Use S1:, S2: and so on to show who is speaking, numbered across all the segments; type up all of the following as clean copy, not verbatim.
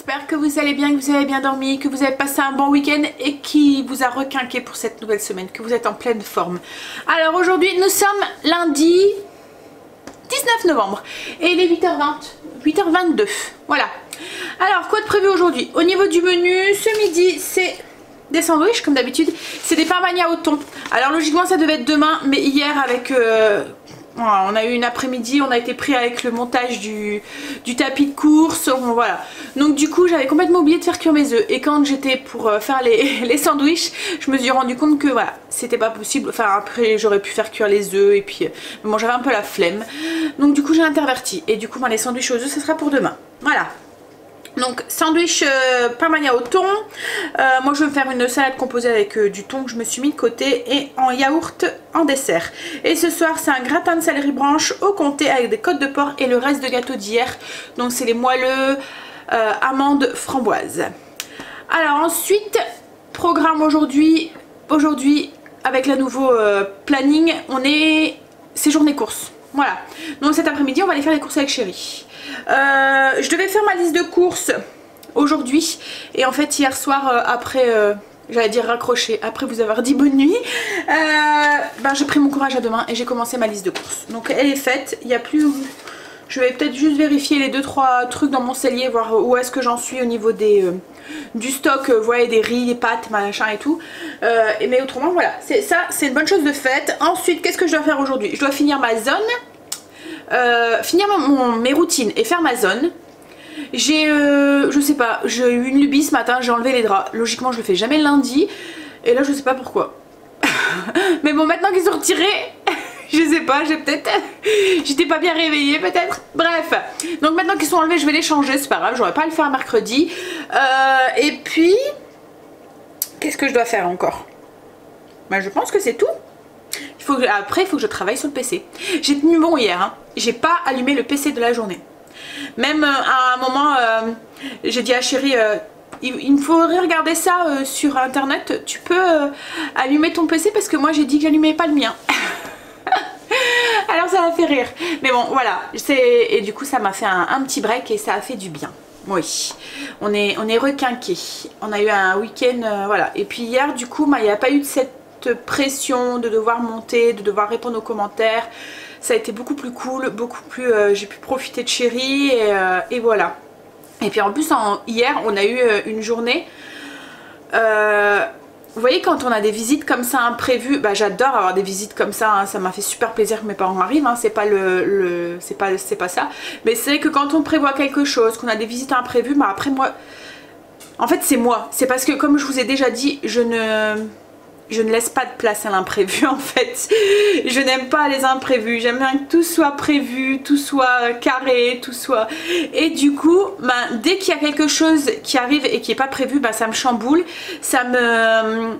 S1: j'espère que vous allez bien, que vous avez bien dormi, que vous avez passé un bon week-end et qui vous a requinqué pour cette nouvelle semaine, que vous êtes en pleine forme. Alors aujourd'hui nous sommes lundi 19 novembre et il est 8h20, 8h22, voilà. Alors quoi de prévu aujourd'hui? Au niveau du menu, ce midi c'est des sandwichs comme d'habitude, c'est des pains bagna au thon. Alors logiquement ça devait être demain, mais hier avec... on a eu une après-midi, on a été pris avec le montage du tapis de course, voilà. Donc du coup j'avais complètement oublié de faire cuire mes œufs. Et quand j'étais pour faire les sandwichs, je me suis rendu compte que voilà, c'était pas possible. Enfin après j'aurais pu faire cuire les œufs et puis bon, j'avais un peu la flemme. Donc du coup j'ai interverti. Et du coup les sandwichs aux œufs ça sera pour demain. Voilà. Donc sandwich pain bagna au thon, moi je vais me faire une salade composée avec du thon que je me suis mis de côté et en yaourt en dessert. Et ce soir c'est un gratin de céleri branche au comté avec des côtes de porc et le reste de gâteau d'hier. Donc c'est les moelleux amandes framboises. Alors ensuite, programme aujourd'hui avec le nouveau planning, c'est journée course. Voilà, donc cet après-midi on va aller faire les courses avec chérie. Je devais faire ma liste de courses aujourd'hui et en fait hier soir après j'allais dire raccrocher, après vous avoir dit bonne nuit, j'ai pris mon courage à deux mains et j'ai commencé ma liste de courses. Donc elle est faite, il n'y a plus... Je vais peut-être juste vérifier les 2-3 trucs dans mon cellier, voir où est-ce que j'en suis au niveau du stock, vous voyez, des riz, des pâtes, machin et tout. Mais autrement voilà, c'est une bonne chose de faite. Ensuite qu'est-ce que je dois faire aujourd'hui? Je dois finir ma zone, finir mes routines et faire ma zone. J'ai je sais pas, j'ai eu une lubie ce matin, j'ai enlevé les draps. Logiquement je le fais jamais le lundi et là je sais pas pourquoi. Mais bon, maintenant qu'ils sont retirés, je sais pas, j'étais pas bien réveillée peut-être. Bref, donc maintenant qu'ils sont enlevés je vais les changer, c'est pas grave, j'aurais pas à le faire mercredi. Et puis qu'est-ce que je dois faire encore? Je pense que c'est tout. Après il faut que je travaille sur le PC. J'ai tenu bon hier, hein. J'ai pas allumé le PC de la journée. Même à un moment j'ai dit à chérie, il me faudrait regarder ça sur internet, tu peux allumer ton PC parce que moi j'ai dit que j'allumais pas le mien. Alors ça m'a fait rire, mais bon voilà, et du coup ça m'a fait un petit break et ça a fait du bien. Oui, on est requinqué, on a eu un week-end, voilà. Et puis hier du coup il n'y a pas eu de cette pression de devoir monter, de devoir répondre aux commentaires. Ça a été beaucoup plus cool, beaucoup plus, j'ai pu profiter de chérie et voilà. Et puis en plus hier on a eu une journée, vous voyez quand on a des visites comme ça imprévues, j'adore avoir des visites comme ça, hein, ça m'a fait super plaisir que mes parents arrivent, hein, c'est pas c'est pas ça. Mais c'est vrai que quand on prévoit quelque chose, qu'on a des visites imprévues, après moi, en fait c'est moi, c'est parce que comme je vous ai déjà dit, je ne laisse pas de place à l'imprévu en fait. Je n'aime pas les imprévus, j'aime bien que tout soit prévu, tout soit carré, tout soit... Et du coup, dès qu'il y a quelque chose qui arrive et qui n'est pas prévu, ça me chamboule, ça me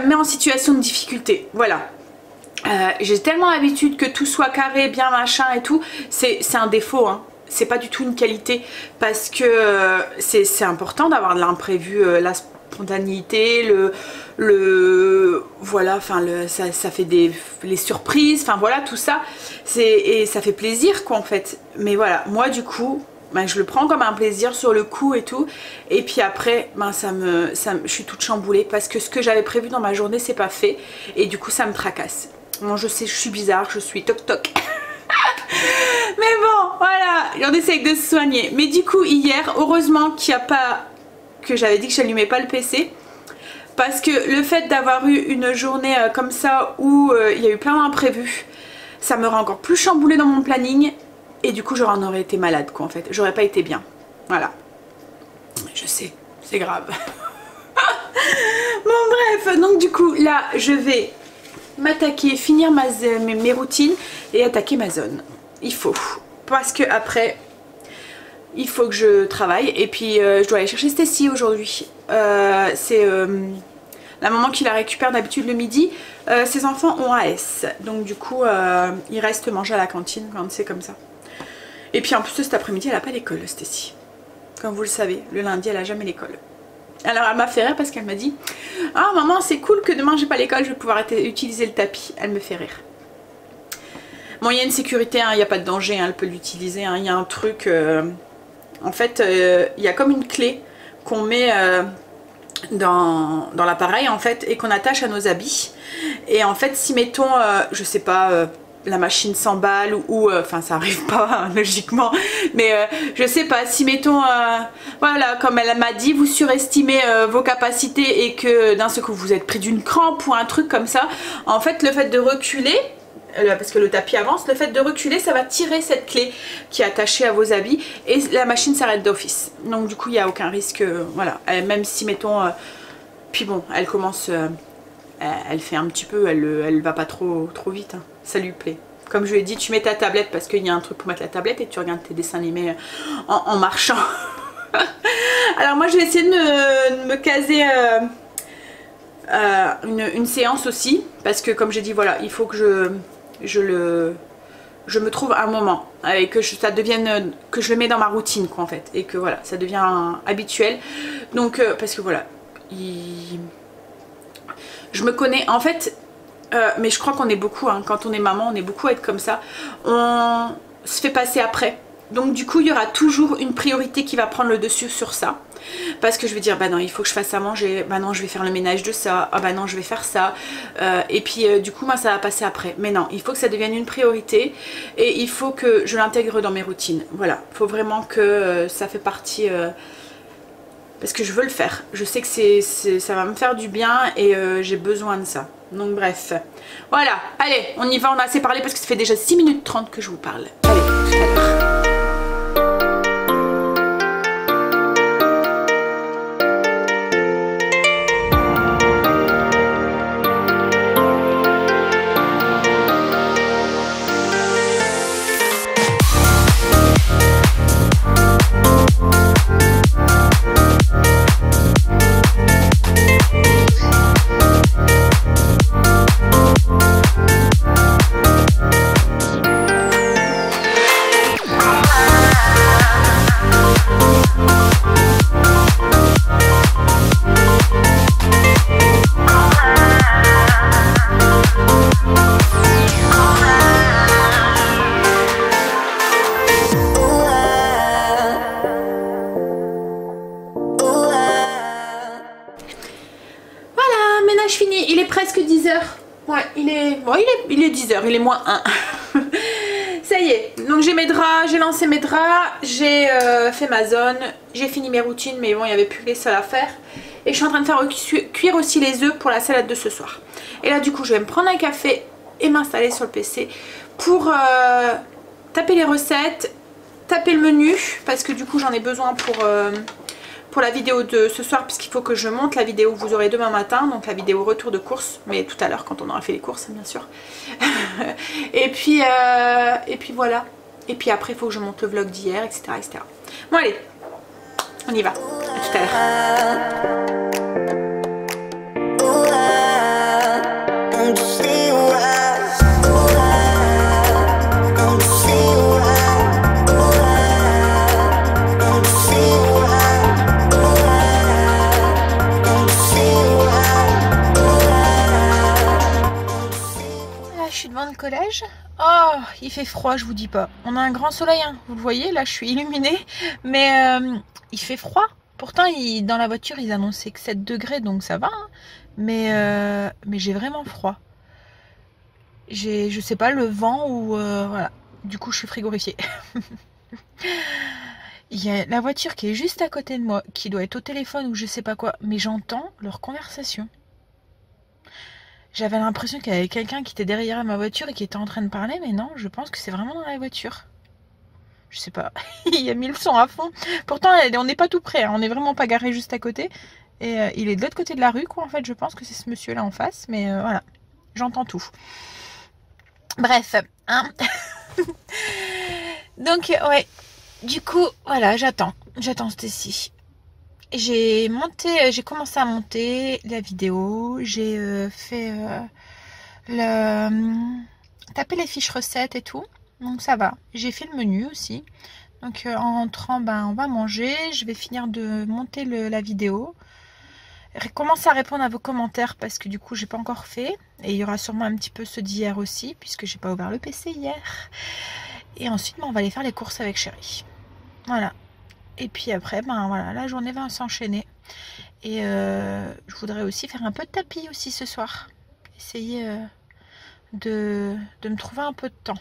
S1: met en situation de difficulté, voilà. J'ai tellement l'habitude que tout soit carré, bien machin et tout, c'est un défaut, hein. C'est pas du tout une qualité parce que c'est important d'avoir de l'imprévu, la spontanéité, voilà, enfin ça fait les surprises, enfin voilà tout ça, et ça fait plaisir quoi en fait. Mais voilà, moi du coup je le prends comme un plaisir sur le coup et tout, et puis après je suis toute chamboulée parce que ce que j'avais prévu dans ma journée c'est pas fait et du coup ça me tracasse. Bon, je sais, je suis bizarre, je suis toc toc. Mais bon voilà, on essaye de se soigner. Mais du coup hier, heureusement qu'il n'y a pas, que j'avais dit que j'allumais pas le PC, parce que le fait d'avoir eu une journée comme ça où il y a eu plein d'imprévus, ça m'aurait encore plus chamboulé dans mon planning et du coup j'en aurais été malade quoi en fait, j'aurais pas été bien, voilà. Je sais, c'est grave. Bon bref, donc du coup là je vais m'attaquer, finir mes routines et attaquer ma zone. Il faut, parce que après il faut que je travaille et puis je dois aller chercher Stacy aujourd'hui. C'est la maman qui la récupère d'habitude le midi. Ses enfants ont AS, donc du coup il reste manger à la cantine quand c'est comme ça. Et puis en plus cet après-midi elle n'a pas l'école Stacy. Comme vous le savez, le lundi elle a jamais l'école. Alors elle m'a fait rire parce qu'elle m'a dit « Ah maman c'est cool que demain j'ai pas l'école, je vais pouvoir utiliser le tapis ». Elle me fait rire. Bon il y a une sécurité, il n'y a pas de danger, elle peut l'utiliser, il y a un truc... en fait, il y a comme une clé qu'on met dans l'appareil en fait et qu'on attache à nos habits. Et en fait, si mettons, je sais pas, la machine s'emballe ou enfin ça arrive pas hein, logiquement, mais je sais pas, si mettons voilà, comme elle m'a dit, vous surestimez vos capacités et que d'un seul coup vous êtes pris d'une crampe ou un truc comme ça, en fait le fait de reculer, parce que le tapis avance, le fait de reculer ça va tirer cette clé qui est attachée à vos habits et la machine s'arrête d'office. Donc du coup il n'y a aucun risque, voilà, même si mettons puis bon, elle commence elle fait un petit peu, elle va pas trop vite hein. Ça lui plaît. Comme je lui ai dit, tu mets ta tablette parce qu'il y a un truc pour mettre la tablette et tu regardes tes dessins animés en marchant. Alors moi je vais essayer de me caser une séance aussi, parce que comme j'ai dit, voilà, il faut que je me trouve un moment et que ça devienne, que je le mets dans ma routine quoi en fait, et que voilà, ça devient habituel. Donc parce que voilà, je me connais en fait. Mais je crois qu'on est beaucoup, hein, quand on est maman, on est beaucoup à être comme ça. On se fait passer après. Donc du coup, il y aura toujours une priorité qui va prendre le dessus sur ça. Parce que je vais dire, bah non, il faut que je fasse à manger. Bah non, je vais faire le ménage de ça. Ah bah non, je vais faire ça. Et puis du coup, moi, ça va passer après. Mais non, il faut que ça devienne une priorité. Et il faut que je l'intègre dans mes routines. Voilà, il faut vraiment que ça fait partie... parce que je veux le faire. Je sais que ça va me faire du bien et j'ai besoin de ça. Donc bref, voilà, allez, on y va, on a assez parlé parce que ça fait déjà 6 minutes 30 que je vous parle. Allez, tout à l'heure. Fini, il est presque 10 h. Ouais, il est 10 h, il est moins 1. Ça y est, donc j'ai mes draps, j'ai lancé mes draps, j'ai fait ma zone, j'ai fini mes routines, mais bon, il n'y avait plus que les sols à faire. Et je suis en train de faire cuire aussi les œufs pour la salade de ce soir. Et là, du coup, je vais me prendre un café et m'installer sur le PC pour taper les recettes, taper le menu, parce que du coup, j'en ai besoin pour la vidéo de ce soir, puisqu'il faut que je monte la vidéo que vous aurez demain matin, donc la vidéo retour de course, mais tout à l'heure quand on aura fait les courses bien sûr. et puis voilà, et puis après il faut que je monte le vlog d'hier, etc., etc. Bon allez, on y va, à tout à l'heure. Le collège. Oh, il fait froid, je vous dis pas. On a un grand soleil, hein. Vous le voyez, là je suis illuminée, mais il fait froid. Pourtant, dans la voiture, ils annonçaient que 7 degrés, donc ça va. Hein. Mais j'ai vraiment froid. Je sais pas, le vent ou... voilà. Du coup, je suis frigorifiée. Il y a la voiture qui est juste à côté de moi, qui doit être au téléphone ou je sais pas quoi, mais j'entends leur conversation. J'avais l'impression qu'il y avait quelqu'un qui était derrière ma voiture et qui était en train de parler, mais non, je pense que c'est vraiment dans la voiture. Je sais pas, il a mis le son à fond. Pourtant, on n'est pas tout près, hein. On n'est vraiment pas garé juste à côté. Et il est de l'autre côté de la rue, quoi, en fait, je pense que c'est ce monsieur-là en face, mais voilà, j'entends tout. Bref, hein. Donc, ouais, du coup, voilà, j'attends Stacy. J'ai commencé à monter la vidéo, j'ai fait taper les fiches recettes et tout, donc ça va. J'ai fait le menu aussi, donc en rentrant, on va manger, je vais finir de monter la vidéo, commencer à répondre à vos commentaires parce que du coup j'ai pas encore fait, et il y aura sûrement un petit peu ceux d'hier aussi puisque j'ai pas ouvert le PC hier, et ensuite on va aller faire les courses avec chérie. Voilà. Et puis après, ben voilà, la journée va s'enchaîner. Et je voudrais aussi faire un peu de tapis aussi ce soir. Essayer de me trouver un peu de temps.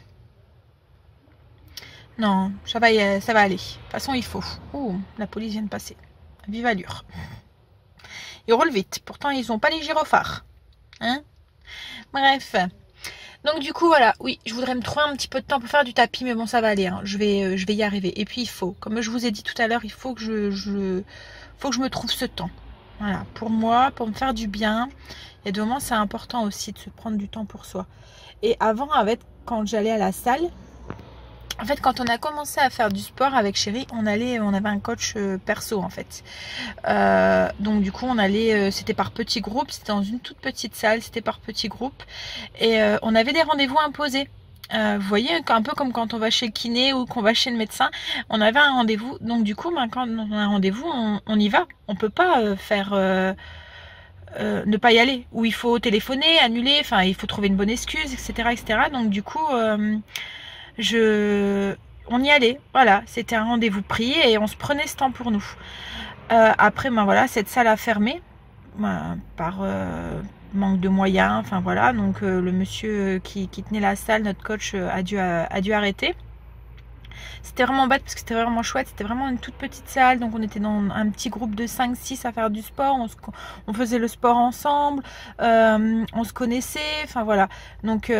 S1: Non, ça va aller. De toute façon, il faut. Oh, la police vient de passer. Vive allure. Ils roulent vite. Pourtant, ils n'ont pas les gyrophares. Hein? Bref. Donc du coup, voilà. Oui, je voudrais me trouver un petit peu de temps pour faire du tapis. Mais bon, ça va aller. Hein. Je vais y arriver. Et puis, il faut. Comme je vous ai dit tout à l'heure, il faut que faut que je me trouve ce temps. Voilà. Pour moi, pour me faire du bien. Et de moments, c'est important aussi de se prendre du temps pour soi. Et avant, quand j'allais à la salle... En fait, quand on a commencé à faire du sport avec Chéri, on avait un coach perso en fait. Donc du coup, on allait, c'était par petits groupes, c'était dans une toute petite salle, c'était par petits groupes. Et on avait des rendez-vous imposés. Vous voyez, un peu comme quand on va chez le kiné ou qu'on va chez le médecin, on avait un rendez-vous. Donc du coup, quand on a un rendez-vous, on y va. On peut pas ne pas y aller. Ou il faut téléphoner, annuler, enfin il faut trouver une bonne excuse, etc. etc. Donc du coup... on y allait, voilà, c'était un rendez-vous pris et on se prenait ce temps pour nous. Après, ben voilà, cette salle a fermé par manque de moyens, enfin voilà, donc le monsieur qui tenait la salle, notre coach, a dû arrêter. C'était vraiment bête parce que c'était vraiment chouette, c'était vraiment une toute petite salle, donc on était dans un petit groupe de 5-6 à faire du sport, on faisait le sport ensemble, on se connaissait, enfin voilà, donc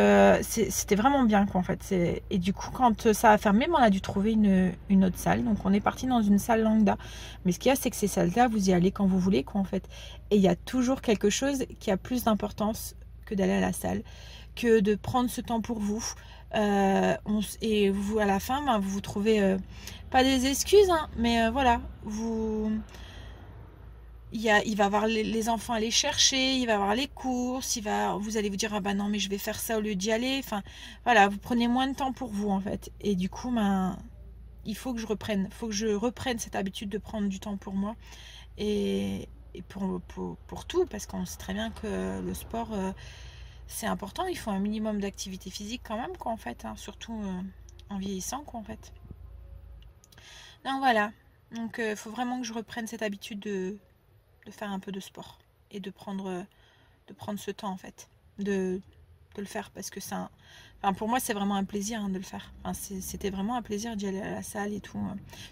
S1: c'était vraiment bien quoi en fait. Et du coup quand ça a fermé, on a dû trouver une autre salle, donc on est parti dans une salle lambda, mais ce qu'il y a c'est que ces salles-là, vous y allez quand vous voulez quoi en fait, et il y a toujours quelque chose qui a plus d'importance que d'aller à la salle, que de prendre ce temps pour vous. Et vous à la fin ben, vous trouvez pas des excuses hein, mais voilà, il va voir les enfants aller chercher, il va voir les courses, vous allez vous dire ah bah non mais je vais faire ça au lieu d'y aller, enfin voilà, vous prenez moins de temps pour vous en fait, et du coup ben, il faut que je reprenne cette habitude de prendre du temps pour moi et pour tout, parce qu'on sait très bien que le sport c'est important, il faut un minimum d'activité physique quand même quoi en fait, hein, surtout en vieillissant quoi en fait. Donc voilà, donc faut vraiment que je reprenne cette habitude de faire un peu de sport et de prendre ce temps en fait, de le faire, parce que ça, enfin, pour moi c'est vraiment un plaisir hein, de le faire. Enfin, c'était vraiment un plaisir d'y aller à la salle et tout,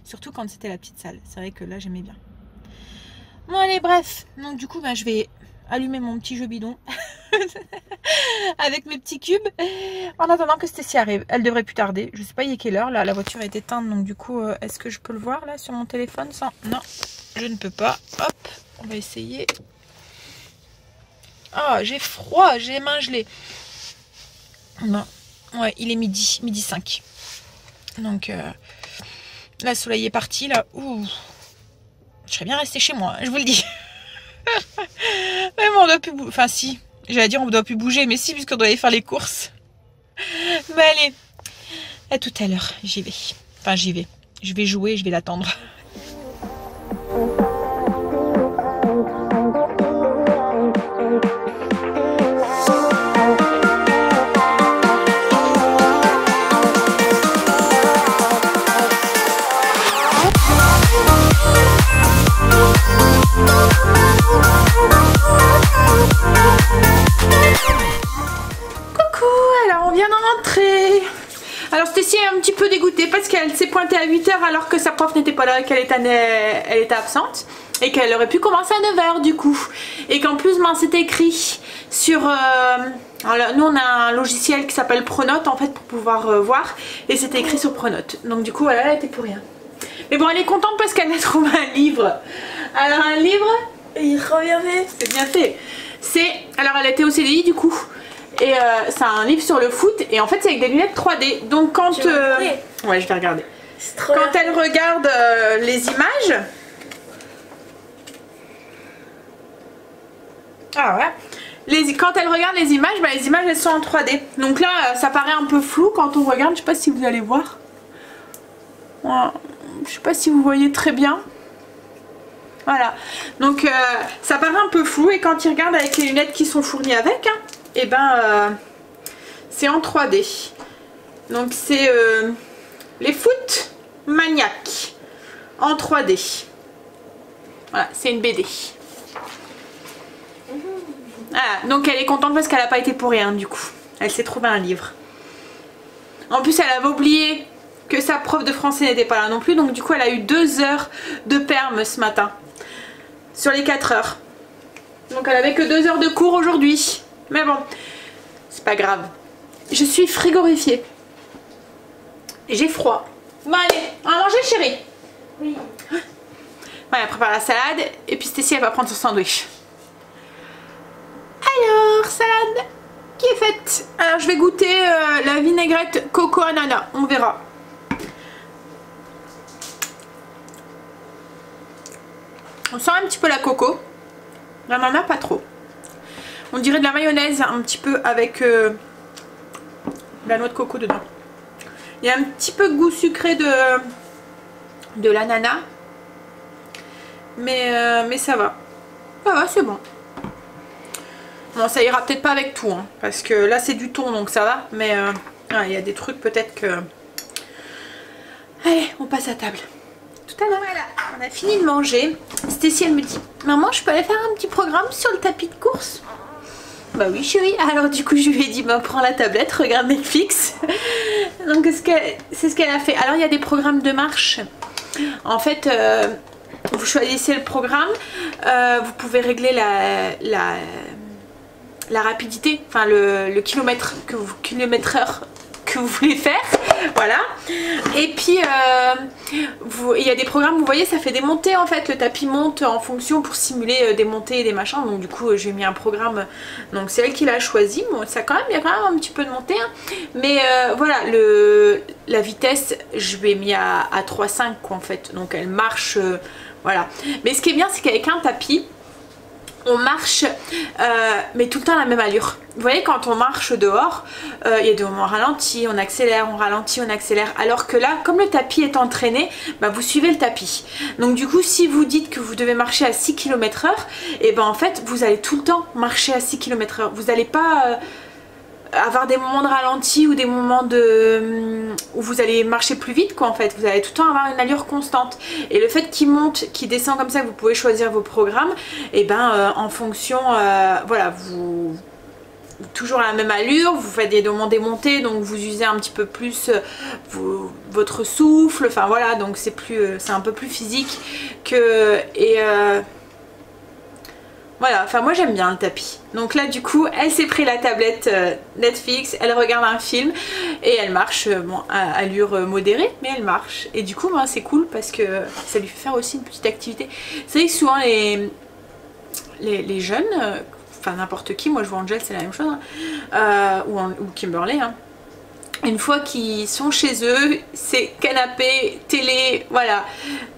S1: surtout quand c'était la petite salle, c'est vrai que là j'aimais bien. Bon allez bref, donc du coup ben, je vais allumer mon petit jeu bidon avec mes petits cubes en attendant que Stécie arrive. Elle devrait plus tarder, je sais pas il est quelle heure là, la voiture est éteinte, donc du coup est-ce que je peux le voir là sur mon téléphone sans... Non, je ne peux pas. Hop, on va essayer. Ah, j'ai froid, j'ai les mains gelées. Non, ouais, il est midi 5. Donc là le soleil est parti là. Ouh. Je serais bien restée chez moi, je vous le dis. Même on doit plus bouger. Enfin si, j'allais dire on doit plus bouger, mais si, puisqu'on doit aller faire les courses. Mais allez, à tout à l'heure, j'y vais. Enfin j'y vais. Je vais jouer, je vais l'attendre. Alors Stécie est un petit peu dégoûtée parce qu'elle s'est pointée à 8 h alors que sa prof n'était pas là, qu'elle était absente et qu'elle aurait pu commencer à 9 h du coup. Et qu'en plus c'est écrit sur... alors, nous on a un logiciel qui s'appelle Pronote en fait pour pouvoir voir, et c'était écrit sur Pronote. Donc du coup elle était pour rien. Mais bon, elle est contente parce qu'elle a trouvé un livre. Alors un livre, il revient fait. C'est bien fait. Alors elle était au CDI du coup. Et c'est un livre sur le foot, et en fait c'est avec des lunettes 3D. Donc quand ouais, je vais regarder. Quand elle regarde les images, ah ouais, quand elle regarde les images, bah, les images elles sont en 3D. Donc là ça paraît un peu flou quand on regarde, je sais pas si vous allez voir. Je sais pas si vous voyez très bien. Voilà, donc ça paraît un peu flou, et quand il regarde avec les lunettes qui sont fournies avec, hein, et ben c'est en 3D. Donc c'est les foot maniaques. en 3D. Voilà, c'est une BD. Ah, donc elle est contente parce qu'elle n'a pas été pour rien du coup. Elle s'est trouvé un livre. En plus elle avait oublié que sa prof de français n'était pas là non plus. Donc du coup elle a eu 2 heures de perme ce matin. Sur les 4 heures. Donc elle avait que 2 heures de cours aujourd'hui. Mais bon, c'est pas grave. Je suis frigorifiée. J'ai froid. Bon allez, on va manger chérie.
S2: Oui.
S1: Ouais, elle prépare la salade. Et puis Stécie elle va prendre son sandwich. Alors, salade qui est faite. Alors je vais goûter la vinaigrette coco ananas. On verra. On sent un petit peu la coco. L'ananas pas trop. On dirait de la mayonnaise un petit peu avec la noix de coco dedans. Il y a un petit peu de goût sucré de l'ananas. Mais ça va. Ça va, c'est bon. Bon, ça ira peut-être pas avec tout, hein, parce que là c'est du thon donc ça va. Mais il y a des trucs peut-être que... Allez, on passe à table. Tout à l'heure, voilà, on a fini de manger. Stécie elle me dit, maman je peux aller faire un petit programme sur le tapis de course? Bah oui chérie. Alors du coup je lui ai dit, bah prends la tablette, regarde Netflix. Donc c'est ce qu'elle a fait. Alors il y a des programmes de marche. En fait vous choisissez le programme, vous pouvez régler la rapidité, enfin le kilomètre heure que vous voulez faire, voilà. Et puis il y a des programmes, vous voyez, ça fait des montées en fait, le tapis monte en fonction pour simuler des montées et des machins. Donc du coup j'ai mis un programme, donc c'est elle qui l'a choisi. Bon, ça quand même, il y a quand même un petit peu de montée, hein. Mais voilà, la vitesse je l'ai mis à 3,5 en fait, donc elle marche, voilà. Mais ce qui est bien, c'est qu'avec un tapis on marche mais tout le temps à la même allure. Vous voyez, quand on marche dehors, il y a des moments ralentis, on accélère, on ralentit, on accélère. Alors que là, comme le tapis est entraîné, bah, vous suivez le tapis. Donc du coup, si vous dites que vous devez marcher à 6 km/h, et ben en fait, vous allez tout le temps marcher à 6 km/h. Vous n'allez pas avoir des moments de ralenti ou des moments où vous allez marcher plus vite quoi en fait. Vous allez tout le temps avoir une allure constante. Et le fait qu'il monte, qu'il descend comme ça, que vous pouvez choisir vos programmes, et ben en fonction, voilà, vous toujours à la même allure, vous faites des montées, donc vous usez un petit peu plus votre souffle, enfin voilà, donc c'est un peu plus physique que... Voilà, enfin moi j'aime bien le tapis. Donc là du coup elle s'est pris la tablette Netflix, elle regarde un film et elle marche, bon à allure modérée, mais elle marche. Et du coup moi c'est cool parce que ça lui fait faire aussi une petite activité. C'est vrai que souvent les jeunes, enfin n'importe qui, moi je vois Angel c'est la même chose, hein, ou Kimberly, hein. Une fois qu'ils sont chez eux, c'est canapé, télé, voilà.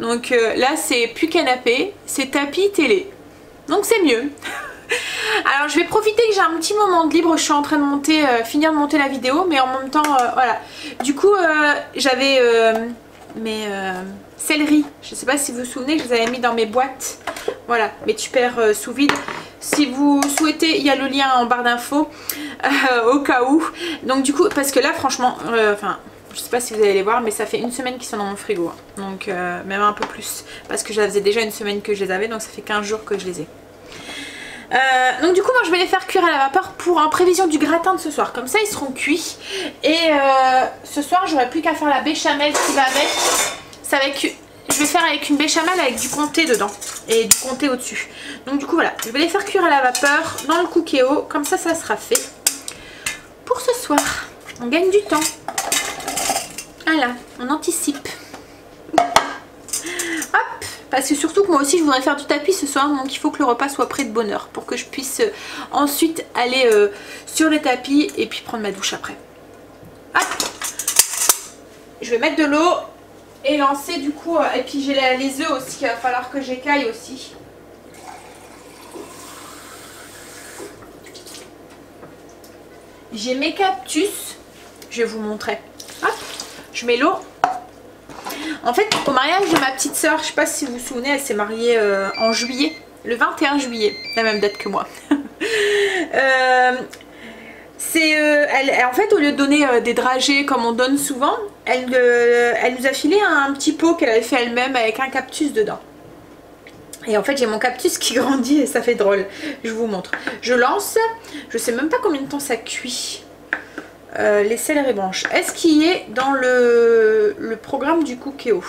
S1: Donc là c'est plus canapé, c'est tapis, télé. Donc c'est mieux. Alors je vais profiter que j'ai un petit moment de libre. Je suis en train de finir de monter la vidéo, mais en même temps voilà. Du coup j'avais mes céleri. Je sais pas si vous vous souvenez, je les avais mis dans mes boîtes. Voilà, mes tupperwares sous vide. Si vous souhaitez, il y a le lien en barre d'infos au cas où. Donc du coup, parce que là franchement, enfin... je sais pas si vous allez les voir, mais ça fait une semaine qu'ils sont dans mon frigo, hein. Donc même un peu plus, parce que ça faisait déjà une semaine que je les avais, donc ça fait 15 jours que je les ai. Donc du coup moi je vais les faire cuire à la vapeur en prévision du gratin de ce soir, comme ça ils seront cuits. Et ce soir j'aurai plus qu'à faire la béchamel qui va avec. Je vais faire avec une béchamel avec du comté dedans et du comté au dessus. Donc du coup voilà, je vais les faire cuire à la vapeur dans le Cookéo, comme ça ça sera fait pour ce soir. On gagne du temps. Voilà, on anticipe. Hop, parce que surtout que moi aussi je voudrais faire du tapis ce soir, donc il faut que le repas soit prêt de bonne heure pour que je puisse ensuite aller sur les tapis et puis prendre ma douche après. Hop, je vais mettre de l'eau et lancer du coup, et puis j'ai les œufs aussi, il va falloir que j'écaille aussi. J'ai mes cactus, je vais vous montrer. Hop. Je mets l'eau. En fait, au mariage de ma petite soeur, je sais pas si vous vous souvenez, elle s'est mariée en juillet, le 21 juillet, la même date que moi. En fait, au lieu de donner des dragées comme on donne souvent, elle nous a filé un petit pot qu'elle avait fait elle-même avec un cactus dedans. Et en fait j'ai mon cactus qui grandit et ça fait drôle. Je vous montre. Je lance, je sais même pas combien de temps ça cuit. Les céleri branches. Est-ce qu'il est dans le programme du Cookéo?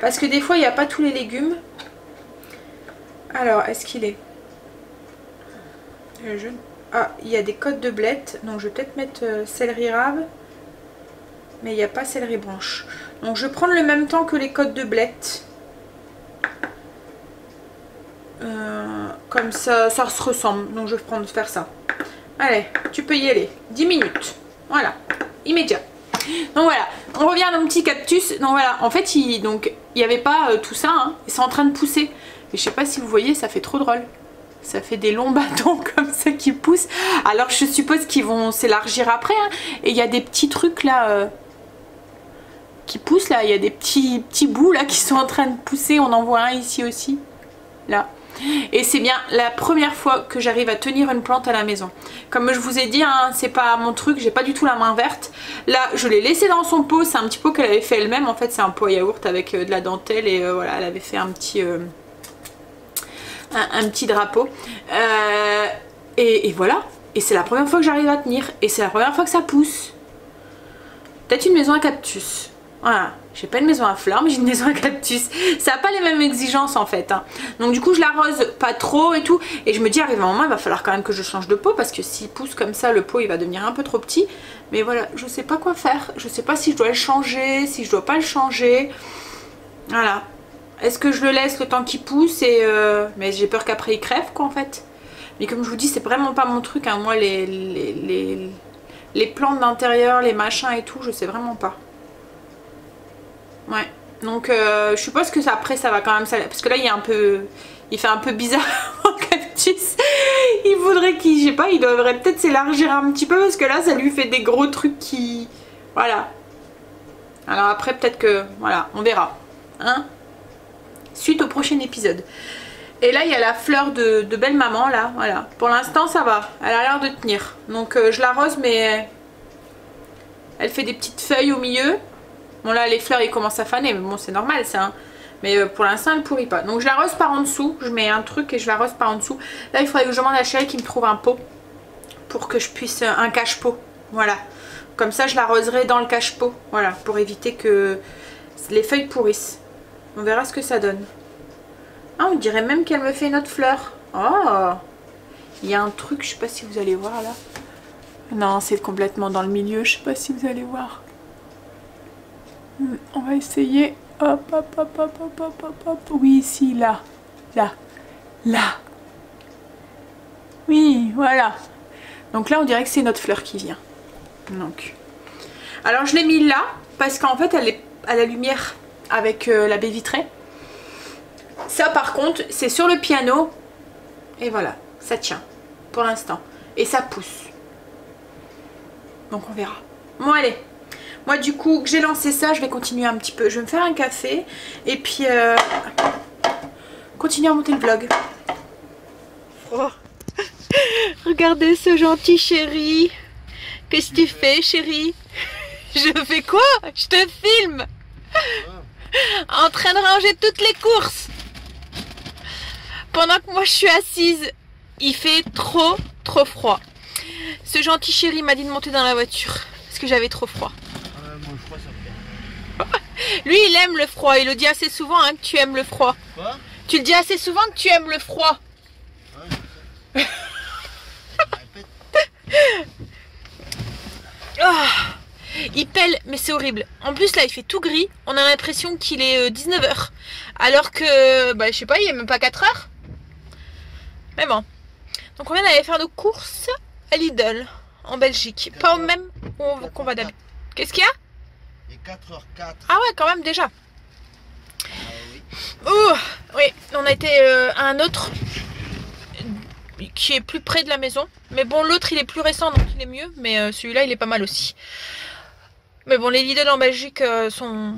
S1: Parce que des fois il n'y a pas tous les légumes. Alors est-ce qu'il est? Ah, il y a des côtes de blettes. Donc je vais peut-être mettre céleri rave. Mais il n'y a pas céleri branche. Donc je vais prendre le même temps que les côtes de blettes. Comme ça, ça se ressemble. Donc je vais faire ça. Allez, tu peux y aller. 10 minutes. Voilà, immédiat. Donc voilà, on revient à nos petits cactus. Donc voilà, en fait, il n'y avait pas tout ça. Hein. Ils sont en train de pousser. Et je sais pas si vous voyez, ça fait trop drôle. Ça fait des longs bâtons comme ça qui poussent. Alors je suppose qu'ils vont s'élargir après. Hein. Et il y a des petits trucs là qui poussent là. Il y a des petits bouts là qui sont en train de pousser. On en voit un ici aussi. Là. Et c'est bien la première fois que j'arrive à tenir une plante à la maison. Comme je vous ai dit, hein, c'est pas mon truc, j'ai pas du tout la main verte. Là, je l'ai laissé dans son pot, c'est un petit pot qu'elle avait fait elle-même. En fait, c'est un pot à yaourt avec de la dentelle et voilà, elle avait fait un petit drapeau. Et voilà. Et c'est la première fois que j'arrive à tenir. Et c'est la première fois que ça pousse. Peut-être une maison à cactus. Voilà. J'ai pas une maison à fleurs, mais j'ai une maison à cactus. Ça n'a pas les mêmes exigences en fait. Hein. Donc du coup, je l'arrose pas trop et tout. Et je me dis, arrivé un moment, il va falloir quand même que je change de pot. Parce que s'il pousse comme ça, le pot, il va devenir un peu trop petit. Mais voilà, je sais pas quoi faire. Je sais pas si je dois le changer, si je dois pas le changer. Voilà. Est-ce que je le laisse le temps qu'il pousse mais j'ai peur qu'après il crève quoi en fait. Mais comme je vous dis, c'est vraiment pas mon truc. Hein. Moi, les plantes d'intérieur, les machins et tout, je sais vraiment pas. Ouais, donc je suppose que ça, après ça va quand même s'aller. Parce que là il fait un peu bizarre mon cactus. Il voudrait qu'il, je sais pas, il devrait peut-être s'élargir un petit peu. Parce que là ça lui fait des gros trucs qui... Voilà. Alors après peut-être que, voilà, on verra. Hein, suite au prochain épisode. Et là il y a la fleur de belle maman là, voilà. Pour l'instant ça va, elle a l'air de tenir. Donc je l'arrose mais elle fait des petites feuilles au milieu. Bon là les fleurs ils commencent à faner mais bon c'est normal ça hein. Mais pour l'instant elle pourrit pas. Donc je l'arrose par en dessous. Je mets un truc et je l'arrose par en dessous. Là il faudrait que je demande à Chérie qui me trouve un pot. Pour que je puisse... un cache-pot. Voilà. Comme ça je l'arroserai dans le cache-pot. Voilà. Pour éviter que les feuilles pourrissent. On verra ce que ça donne. Ah on dirait même qu'elle me fait une autre fleur. Oh. Il y a un truc, je sais pas si vous allez voir là. Non c'est complètement dans le milieu. Je sais pas si vous allez voir. On va essayer. Hop, hop, hop, hop, hop, hop, hop, hop. Oui, ici, là. Là. Là. Oui, voilà. Donc là, on dirait que c'est notre fleur qui vient. Donc. Alors, je l'ai mis là, parce qu'en fait, elle est à la lumière avec la baie vitrée. Ça, par contre, c'est sur le piano. Et voilà, ça tient. Pour l'instant. Et ça pousse. Donc, on verra. Bon, allez. Moi du coup que j'ai lancé ça, je vais continuer un petit peu. Je vais me faire un café et puis continuer à monter le vlog. Oh. Regardez ce gentil chéri. Qu'est-ce que tu fais chéri? Je fais quoi? Je te filme. En train de ranger toutes les courses. Pendant que moi je suis assise. Il fait trop froid. Ce gentil chéri m'a dit de monter dans la voiture. Parce que j'avais trop froid. Lui il aime le froid, il le dit assez souvent hein, que tu aimes le froid. Quoi? Tu le dis assez souvent que tu aimes le froid. Ouais. Oh, il pèle mais c'est horrible. En plus là il fait tout gris, on a l'impression qu'il est 19 h. Alors que, bah je sais pas, il est même pas 4 h. Mais bon. Donc on vient d'aller faire nos courses à Lidl en Belgique. Pas au même qu'on va d'habitude. Qu'est-ce qu'il y a?
S2: 4h04.
S1: Ah ouais quand même déjà.
S2: Oui.
S1: Oh, oui, on a été à un autre qui est plus près de la maison. Mais bon l'autre il est plus récent donc il est mieux. Mais celui-là il est pas mal aussi. Mais bon les Lidl en Belgique sont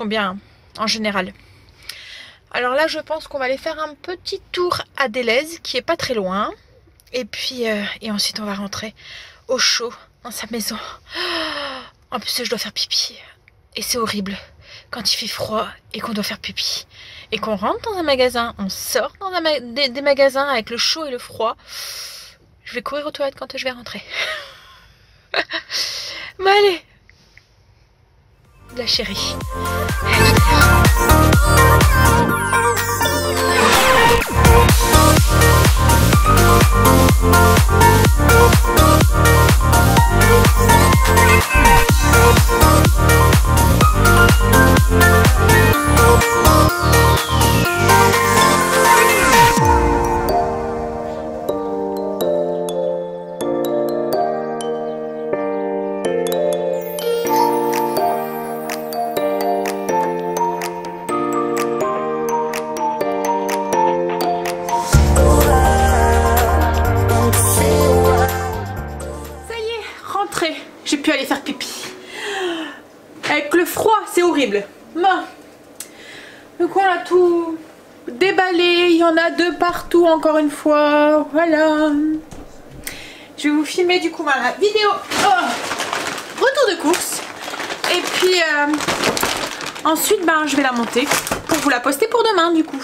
S1: bien hein, en général. Alors là je pense qu'on va aller faire un petit tour à Deleuze qui est pas très loin. Et puis et ensuite on va rentrer au chaud dans sa maison. En plus je dois faire pipi. Et c'est horrible quand il fait froid et qu'on doit faire pipi. Et qu'on rentre dans un magasin, on sort dans des magasins avec le chaud et le froid. Je vais courir aux toilettes quand je vais rentrer. Mais allez, la chérie. J'ai pu aller faire pipi. Avec le froid, c'est horrible. Bon. Donc on a tout déballé. Il y en a deux partout encore une fois. Voilà. Je vais vous filmer du coup ma vidéo. Retour de course. Et puis ensuite je vais la monter pour vous la poster pour demain du coup.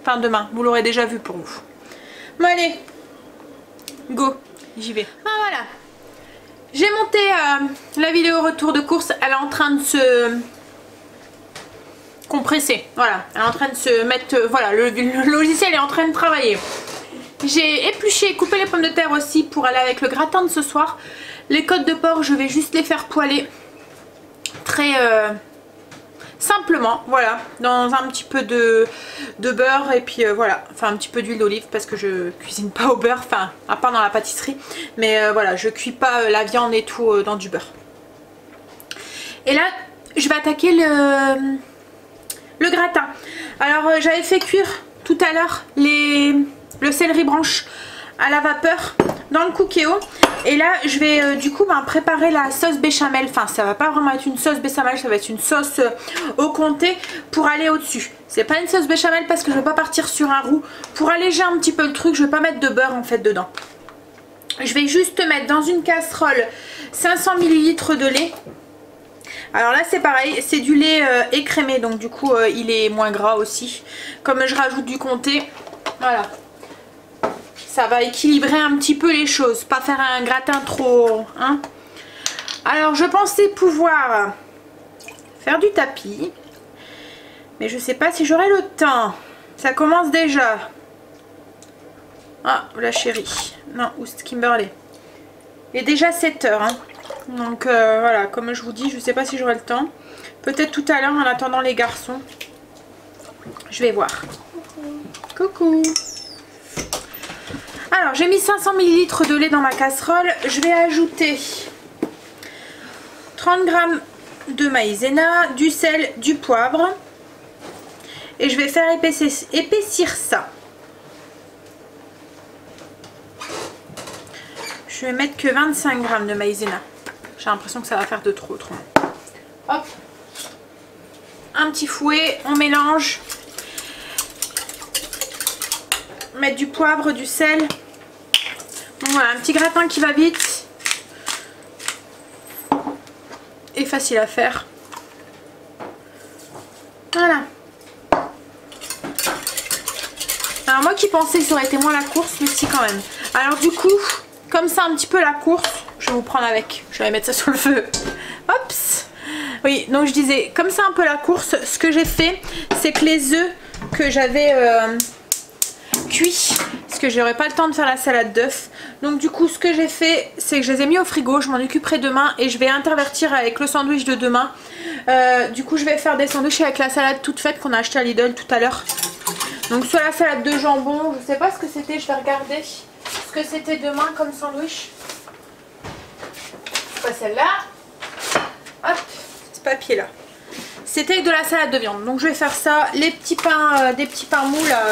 S1: Enfin demain, vous l'aurez déjà vu pour vous. Bon allez. Go. J'y vais. Ah voilà. J'ai monté la vidéo retour de course, elle est en train de se compresser, voilà, elle est en train de se mettre, voilà, le logiciel est en train de travailler. J'ai épluché, coupé les pommes de terre aussi pour aller avec le gratin de ce soir. Les côtes de porc, je vais juste les faire poêler très simplement, voilà, dans un petit peu de beurre et puis voilà, enfin un petit peu d'huile d'olive parce que je cuisine pas au beurre, enfin à part dans la pâtisserie, mais voilà, je cuis pas la viande et tout dans du beurre. Et là, je vais attaquer le gratin. Alors j'avais fait cuire tout à l'heure le céleri branche à la vapeur dans le Cookéo. Et là je vais du coup préparer la sauce béchamel. Enfin ça va pas vraiment être une sauce béchamel, ça va être une sauce au comté pour aller au dessus. C'est pas une sauce béchamel parce que je vais pas partir sur un roux. Pour alléger un petit peu le truc, je vais pas mettre de beurre en fait dedans. Je vais juste mettre dans une casserole 500 ml de lait. Alors là c'est pareil, c'est du lait écrémé, donc du coup il est moins gras aussi. Comme je rajoute du comté, voilà. Ça va équilibrer un petit peu les choses, pas faire un gratin trop, hein. Alors je pensais pouvoir faire du tapis, mais je sais pas si j'aurai le temps. Ça commence déjà. Ah, la chérie. Non, Oust Kimberley. Il est déjà 7 h, hein. Donc voilà, comme je vous dis, je sais pas si j'aurai le temps. Peut-être tout à l'heure en attendant les garçons. Je vais voir. Coucou. Alors j'ai mis 500 ml de lait dans ma casserole. Je vais ajouter 30 g de maïzena, du sel, du poivre. Et je vais faire épaissir ça. Je vais mettre que 25 g de maïzena. J'ai l'impression que ça va faire de trop autrement. Hop. Un petit fouet, on mélange. Mettre du poivre, du sel. Donc voilà, un petit gratin qui va vite. Et facile à faire. Voilà. Alors moi qui pensais que ça aurait été moins la course, mais si quand même. Alors du coup, comme ça un petit peu la course, je vais vous prendre avec. Je vais mettre ça sur le feu. Hops. Oui, donc je disais, comme ça un peu la course, ce que j'ai fait, c'est que les œufs que j'avais cuits, parce que j'aurais pas le temps de faire la salade d'œufs. Donc du coup ce que j'ai fait, c'est que je les ai mis au frigo, je m'en occuperai demain et je vais intervertir avec le sandwich de demain. Du coup je vais faire des sandwichs avec la salade toute faite qu'on a acheté à Lidl tout à l'heure. Donc soit la salade de jambon, je sais pas ce que c'était, je vais regarder ce que c'était demain comme sandwich. C'est pas celle-là. Hop, ce papier là. C'était avec de la salade de viande. Donc je vais faire ça, les petits pains, des petits pains mous là,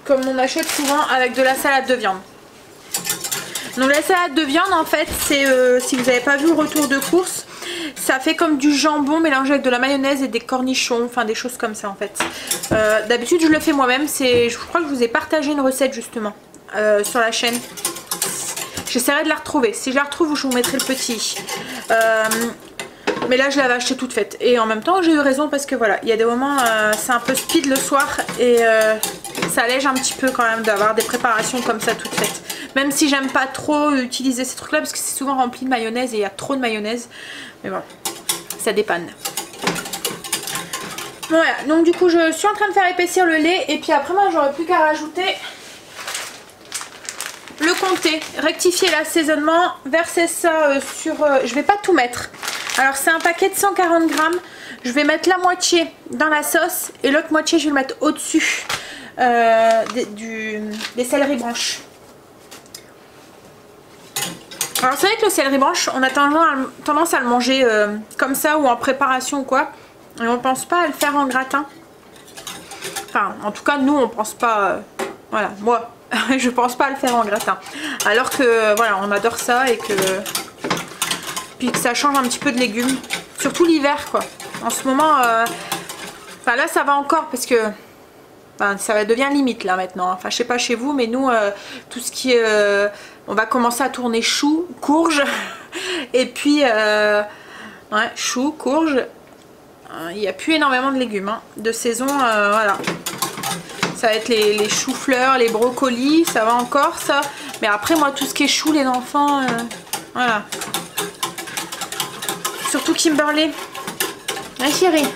S1: comme on achète souvent avec de la salade de viande. Donc la salade de viande en fait c'est, si vous n'avez pas vu au retour de course, ça fait comme du jambon mélangé avec de la mayonnaise et des cornichons, enfin des choses comme ça en fait. D'habitude je le fais moi-même, je crois que je vous ai partagé une recette justement sur la chaîne. J'essaierai de la retrouver, si je la retrouve je vous mettrai le petit. Mais là je l'avais acheté toute faite. Et en même temps j'ai eu raison parce que voilà, il y a des moments c'est un peu speed le soir. Et ça allège un petit peu quand même d'avoir des préparations comme ça toutes faites. Même si j'aime pas trop utiliser ces trucs là parce que c'est souvent rempli de mayonnaise et il y a trop de mayonnaise. Mais bon, ça dépanne. Voilà, donc du coup je suis en train de faire épaissir le lait. Et puis après moi j'aurais plus qu'à rajouter le comté, rectifier l'assaisonnement, verser ça sur... je vais pas tout mettre. Alors c'est un paquet de 140 grammes. Je vais mettre la moitié dans la sauce et l'autre moitié je vais le mettre au-dessus des céleri branches. Alors c'est vrai que le céleri branche, on a tendance à le manger comme ça ou en préparation ou quoi. Et on pense pas à le faire en gratin. Enfin, en tout cas nous on pense pas... voilà, moi... je pense pas à le faire en gratin. Alors que voilà, on adore ça et que puis que ça change un petit peu de légumes. Surtout l'hiver quoi. En ce moment, enfin là ça va encore parce que ça devient limite là maintenant. Enfin je sais pas chez vous, mais nous tout ce qui est, on va commencer à tourner choux, courges et puis ouais, choux, courges. Il n'y a plus énormément de légumes hein, de saison, voilà. Ça va être les choux-fleurs, les brocolis, ça va encore ça. Mais après moi tout ce qui est choux, les enfants, voilà. Surtout Kimberley. Ah chérie.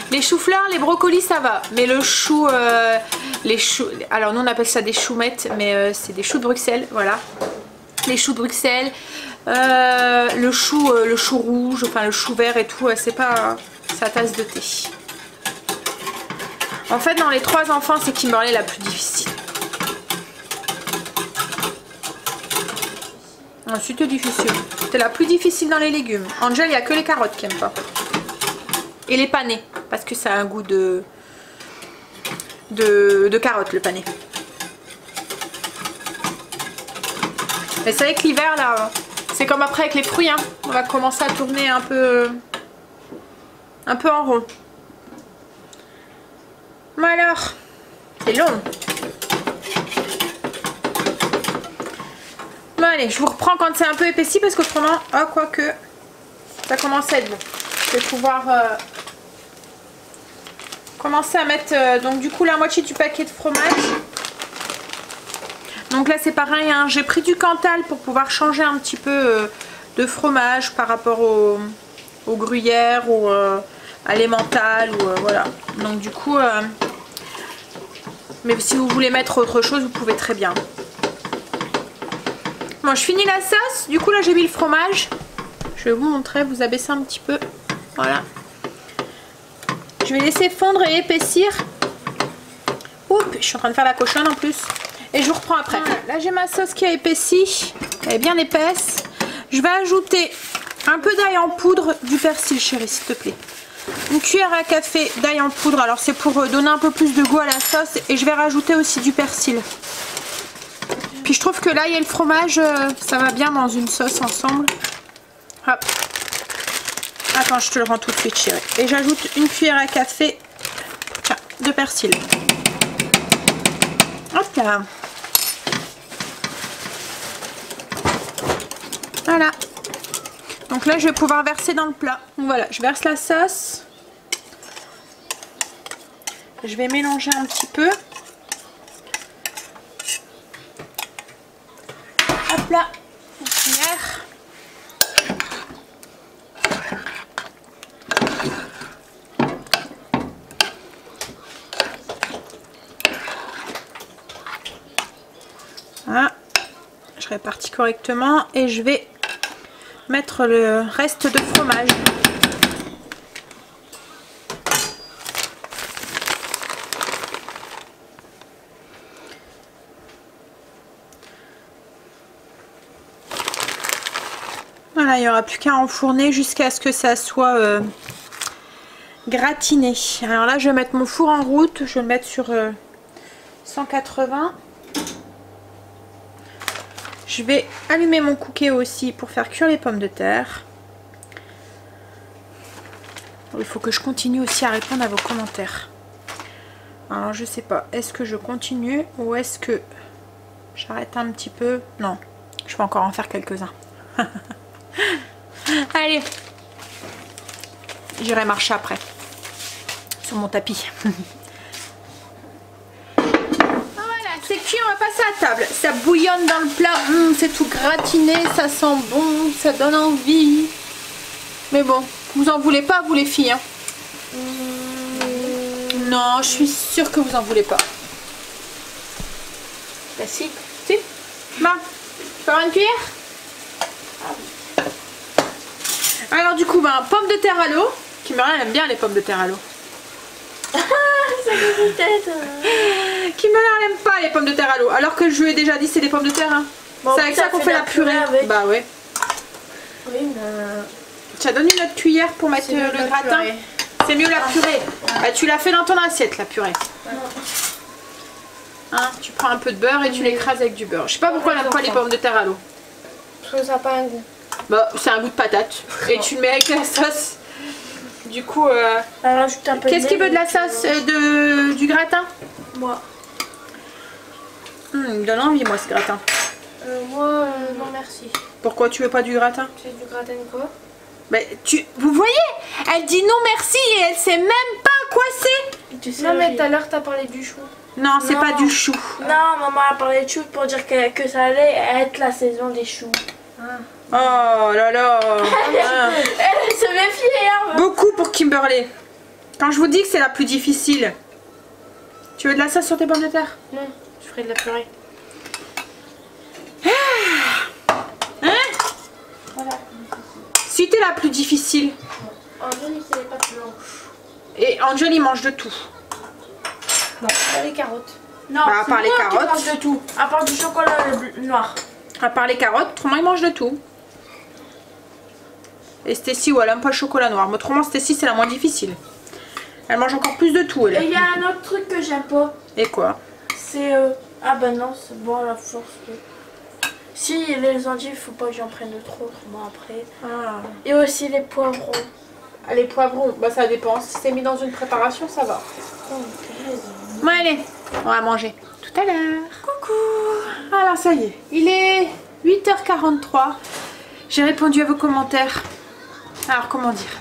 S1: Les choux-fleurs, les brocolis ça va. Mais le chou, les choux, alors nous on appelle ça des choumettes, mais c'est des choux de Bruxelles, voilà. Les choux de Bruxelles, le chou rouge, enfin le chou vert et tout, c'est pas sa tasse de thé. En fait, dans les 3 enfants, c'est Kimberley la plus difficile. Ensuite, difficile. C'est la plus difficile dans les légumes. Angel, il n'y a que les carottes qui n'aime pas. Et les panais, parce que ça a un goût de carotte, le pané. Mais c'est vrai que l'hiver, là, c'est comme après avec les fruits. Hein. On va commencer à tourner un peu en rond. Mais alors, c'est long. Bon allez, je vous reprends quand c'est un peu épaissi parce qu'autrement, oh quoique, ça commence à être bon. Je vais pouvoir commencer à mettre donc du coup la moitié du paquet de fromage. Donc là c'est pareil, hein, j'ai pris du Cantal pour pouvoir changer un petit peu de fromage par rapport au gruyère ou à l'emmental ou voilà. Donc du coup... mais si vous voulez mettre autre chose, vous pouvez très bien. Bon, je finis la sauce. Du coup, là, j'ai mis le fromage. Je vais vous montrer, vous abaisser un petit peu. Voilà. Je vais laisser fondre et épaissir. Oups, je suis en train de faire la cochonne en plus. Et je vous reprends après. Voilà. Là, j'ai ma sauce qui a épaissi. Elle est bien épaisse. Je vais ajouter un peu d'ail en poudre, du persil, chérie, s'il te plaît. Une cuillère à café d'ail en poudre, alors c'est pour donner un peu plus de goût à la sauce et je vais rajouter aussi du persil. Puis je trouve que l'ail et le fromage ça va bien dans une sauce ensemble. Hop. Attends, je te le rends tout de suite chérie. Et j'ajoute une cuillère à café de persil. Hop là. Voilà. Donc là je vais pouvoir verser dans le plat. Donc voilà, je verse la sauce. Je vais mélanger un petit peu. Hop là, une cuillère. Voilà. Je répartis correctement et je vais mettre le reste de fromage. Voilà, il n'y aura plus qu'à enfourner jusqu'à ce que ça soit gratiné. Alors là, je vais mettre mon four en route. Je vais le mettre sur 180. Je vais allumer mon cooker aussi pour faire cuire les pommes de terre. Il faut que je continue aussi à répondre à vos commentaires. Alors je sais pas, est-ce que je continue ou est-ce que j'arrête un petit peu? Non, je vais encore en faire quelques-uns. Allez, J'irai marcher après. Sur mon tapis. Voilà, c'est cuit, on va passer à table. Ça bouillonne dans le plat. C'est tout gratiné, ça sent bon, ça donne envie. Mais bon, vous en voulez pas, vous les filles, hein? Non, je suis sûre que vous en voulez pas.
S3: Bah si.
S1: Si. Bah, tu peux avoir une cuillère? Alors du coup, bah, pomme de terre à l'eau. Kimberly aime bien les pommes de terre à l'eau.
S3: Ça fait une tête.
S1: Kimberly elle aime pas les pommes de terre à l'eau. Alors que je lui ai déjà dit c'est des pommes de terre. Hein.
S3: Bon,
S1: c'est avec ça qu'on fait la purée.
S3: Avec.
S1: Bah ouais.
S3: Oui, mais...
S1: Tu as donné une autre cuillère pour mettre le gratin. C'est mieux la purée. Bah, tu l'as fait dans ton assiette la purée. Hein, tu prends un peu de beurre et tu l'écrases avec du beurre. Je sais pas pourquoi elle n'aime pas les pommes de terre à l'eau.
S3: Parce que ça n'a pas un goût.
S1: Bah c'est un goût de patate. Et tu le mets avec la sauce. Du coup,
S3: rajoute un peu.
S1: Qu'est-ce qui veut de la sauce du gratin?
S3: Moi.
S1: Il me donne envie moi ce gratin.
S3: Moi, non merci.
S1: Pourquoi tu veux pas du gratin?
S3: C'est du gratin de quoi?
S1: Mais vous voyez, elle dit non merci et elle sait même pas quoi c'est.
S3: Non mais tout à l'heure t'as parlé du chou.
S1: Non, c'est pas du chou.
S3: Non, maman a parlé de chou pour dire que ça allait être la saison des choux.
S1: Oh là là.
S3: Elle se méfie hein.
S1: Beaucoup pour Kimberly. Quand je vous dis que c'est la plus difficile. Tu veux de la sauce sur tes pommes de terre?
S3: Non, je ferai de la purée.
S1: Hein?
S3: Voilà.
S1: Si t'es la plus difficile.
S3: Angélique, c'est les pâtes blanches.
S1: Et Angel il mange de tout.
S3: Non, pas les carottes. Non,
S1: bah, à part les carottes.
S3: Qui mange de tout. À part du chocolat noir.
S1: À part les carottes, autrement il mange de tout. Et Stacy, ouais, elle aime pas le chocolat noir. Mais autrement, Stacy, c'est la moins difficile. Elle mange encore plus de tout.
S3: Et il y a un autre truc que j'aime pas.
S1: Et quoi?
S3: C'est... Ah bah non, c'est bon à la force. Si, les endives, faut pas que j'en prenne de trop, autrement après.
S1: Ah.
S3: Et aussi les poivrons.
S1: Ah, les poivrons, bah ça dépend. Si c'est mis dans une préparation, ça va. Bon, allez, on va manger tout à l'heure. Coucou. Alors, ça y est, il est 8h43. J'ai répondu à vos commentaires. Alors, comment dire?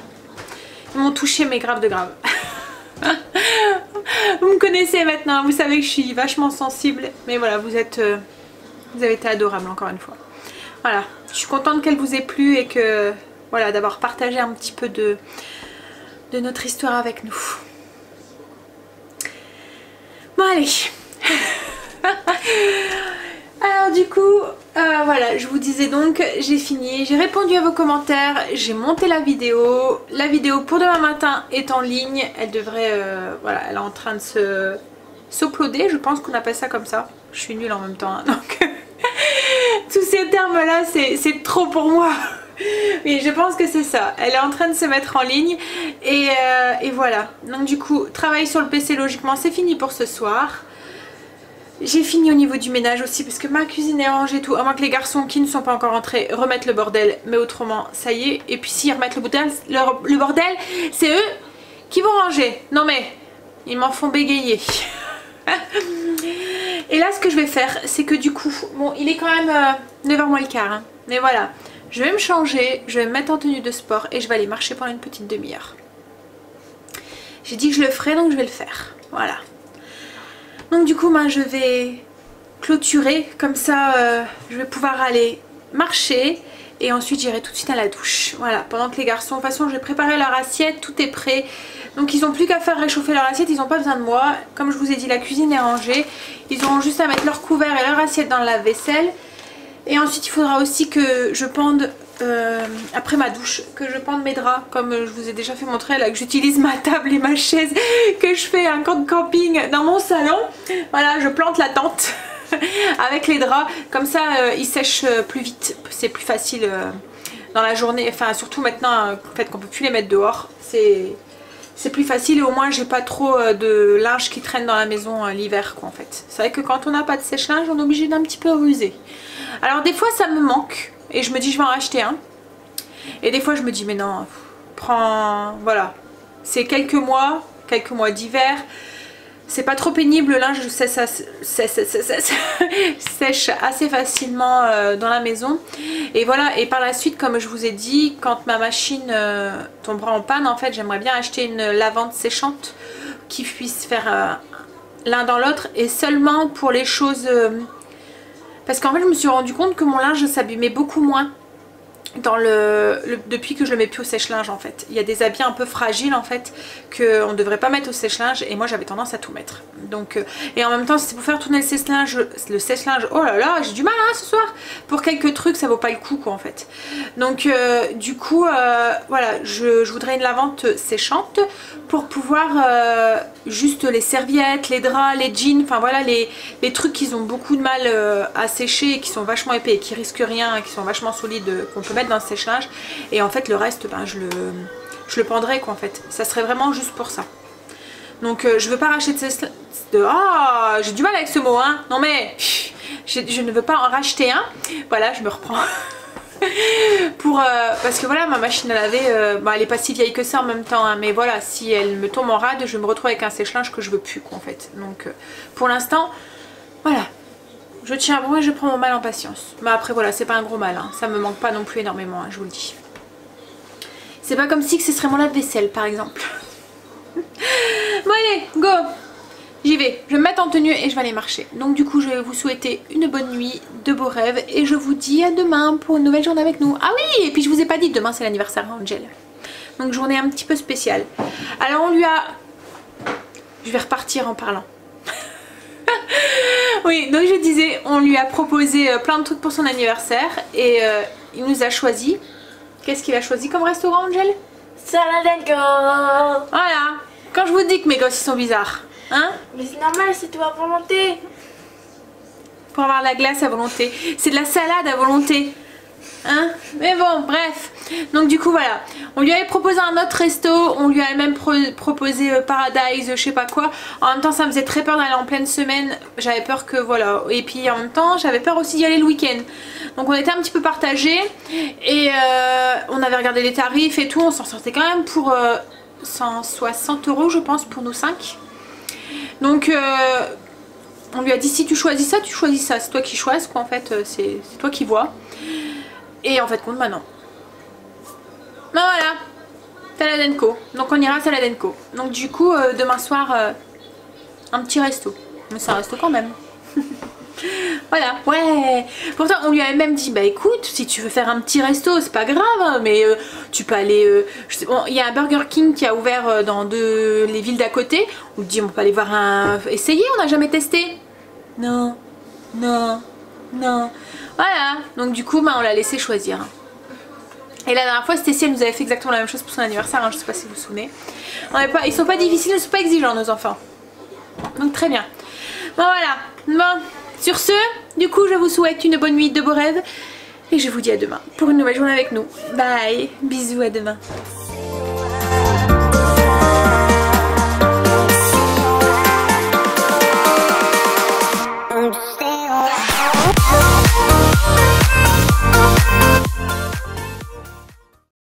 S1: Ils m'ont touché, mais grave de grave. Vous me connaissez maintenant, vous savez que je suis vachement sensible. Mais voilà, vous avez été adorables encore une fois. Voilà, je suis contente qu'elle vous ait plu et que voilà, d'avoir partagé un petit peu de notre histoire avec nous. Bon allez. Alors du coup, voilà, je vous disais donc, j'ai fini, j'ai répondu à vos commentaires, j'ai monté la vidéo. La vidéo pour demain matin est en ligne, elle devrait, voilà, elle est en train de s'uploader, je pense qu'on appelle ça comme ça. Je suis nulle en même temps, hein, donc tous ces termes là, c'est trop pour moi. Oui, je pense que c'est ça. Elle est en train de se mettre en ligne et voilà. Donc du coup, travail sur le PC logiquement, c'est fini pour ce soir. J'ai fini au niveau du ménage aussi parce que ma cuisine est rangée et tout. À moins que les garçons qui ne sont pas encore rentrés remettent le bordel. Mais autrement, ça y est. Et puis s'ils remettent le bordel, c'est eux qui vont ranger. Non mais, ils m'en font bégayer. Et là, ce que je vais faire, c'est que du coup, bon, il est quand même 9h moins le quart. Hein, mais voilà. Je vais me changer, je vais me mettre en tenue de sport et je vais aller marcher pendant une petite demi-heure. J'ai dit que je le ferais, donc je vais le faire. Voilà. Donc du coup, je vais clôturer. Comme ça, je vais pouvoir aller marcher. Et ensuite, j'irai tout de suite à la douche. Voilà, pendant que les garçons... De toute façon, j'ai préparé leur assiette, tout est prêt. Donc ils n'ont plus qu'à faire réchauffer leur assiette, ils n'ont pas besoin de moi. Comme je vous ai dit, la cuisine est rangée. Ils auront juste à mettre leur couvert et leur assiette dans le lave-vaisselle. Et ensuite il faudra aussi que je pende, après ma douche, que je pende mes draps, comme je vous ai déjà fait montrer là, que j'utilise ma table et ma chaise, que je fais un camp de camping dans mon salon. Voilà, je plante la tente avec les draps, comme ça ils sèchent plus vite, c'est plus facile dans la journée, enfin surtout maintenant en fait qu'on peut plus les mettre dehors, c'est plus facile et au moins j'ai pas trop de linge qui traîne dans la maison l'hiver quoi en fait. C'est vrai que quand on n'a pas de sèche-linge on est obligé d'un petit peu ruser. Alors des fois ça me manque et je me dis je vais en racheter un. Et des fois je me dis mais non, prends, voilà. C'est quelques mois d'hiver. C'est pas trop pénible, le linge sèche assez facilement dans la maison. Et voilà, et par la suite, comme je vous ai dit, quand ma machine tombera en panne, en fait, j'aimerais bien acheter une lavande séchante qui puisse faire l'un dans l'autre, et seulement pour les choses... parce qu'en fait, je me suis rendu compte que mon linge s'abîmait beaucoup moins dans depuis que je le mets plus au sèche-linge en fait. Il y a des habits un peu fragiles en fait qu'on ne devrait pas mettre au sèche-linge, et moi j'avais tendance à tout mettre. Donc et en même temps, si c'est pour faire tourner le sèche-linge, oh là là, j'ai du mal hein, ce soir. Pour quelques trucs, ça vaut pas le coup quoi en fait. Donc du coup voilà, je voudrais une lavande séchante pour pouvoir juste les serviettes, les draps, les jeans, enfin voilà les trucs qui ont beaucoup de mal à sécher et qui sont vachement épais et qui risquent rien et qui sont vachement solides, qu'on peut mettre dans le sèche-linge. Et en fait le reste, ben, je le pendrai quoi en fait. Ça serait vraiment juste pour ça. Donc je veux pas racheter oh, j'ai du mal avec ce mot hein. Non mais je ne veux pas en racheter un. Voilà, je me reprends. Parce que voilà, ma machine à laver bah, elle est pas si vieille que ça en même temps hein, mais voilà, si elle me tombe en rade, je me retrouve avec un sèche-linge que je veux plus quoi en fait. Donc pour l'instant voilà, je tiens bon et je prends mon mal en patience. Mais après voilà, c'est pas un gros mal hein. Ça me manque pas non plus énormément hein, je vous le dis. C'est pas comme si que ce serait mon lave-vaisselle par exemple. Bon allez, go, j'y vais, je vais me mettre en tenue et je vais aller marcher. Donc du coup je vais vous souhaiter une bonne nuit, de beaux rêves, et je vous dis à demain pour une nouvelle journée avec nous. Ah oui, et puis je vous ai pas dit, demain c'est l'anniversaire d'Angel. Donc journée un petit peu spéciale. Alors on lui a... Je vais repartir en parlant. Oui, donc je disais, on lui a proposé plein de trucs pour son anniversaire et il nous a choisi. Qu'est-ce qu'il a choisi comme restaurant, Angel?
S3: Salad and Go.
S1: Voilà, quand je vous dis que mes gosses ils sont bizarres. Hein?
S3: Mais c'est normal, c'est toi à volonté.
S1: Pour avoir la glace à volonté. C'est de la salade à volonté. Hein? Mais bon, bref. Donc du coup voilà. On lui avait proposé un autre resto. On lui avait même proposé Paradise, je sais pas quoi. En même temps ça me faisait très peur d'aller en pleine semaine. J'avais peur que voilà. Et puis en même temps j'avais peur aussi d'y aller le week-end. Donc on était un petit peu partagés. Et on avait regardé les tarifs et tout. On s'en sortait quand même pour 160 € je pense pour nous 5. Donc on lui a dit si tu choisis ça, tu choisis ça. C'est toi qui choisis quoi en fait. C'est toi qui vois. Et en fait compte maintenant. Ben voilà. Salad & Co. Donc on ira à Salad & Co. Donc du coup demain soir un petit resto. Mais c'est un resto quand même. Voilà, ouais. Pourtant on lui avait même dit bah écoute, si tu veux faire un petit resto c'est pas grave hein, mais tu peux aller bon, il y a un Burger King qui a ouvert dans les villes d'à côté. On dit on peut aller voir essayer, on n'a jamais testé. Non, non, non. Voilà, donc du coup bah, on l'a laissé choisir. Et la dernière fois Stécie elle nous avait fait exactement la même chose pour son anniversaire hein, je sais pas si vous vous souvenez. Ils sont pas difficiles, ils sont pas exigeants nos enfants. Donc très bien. Bon voilà, bon. Sur ce, du coup je vous souhaite une bonne nuit, de beaux rêves, et je vous dis à demain pour une nouvelle journée avec nous. Bye, bisous, à demain.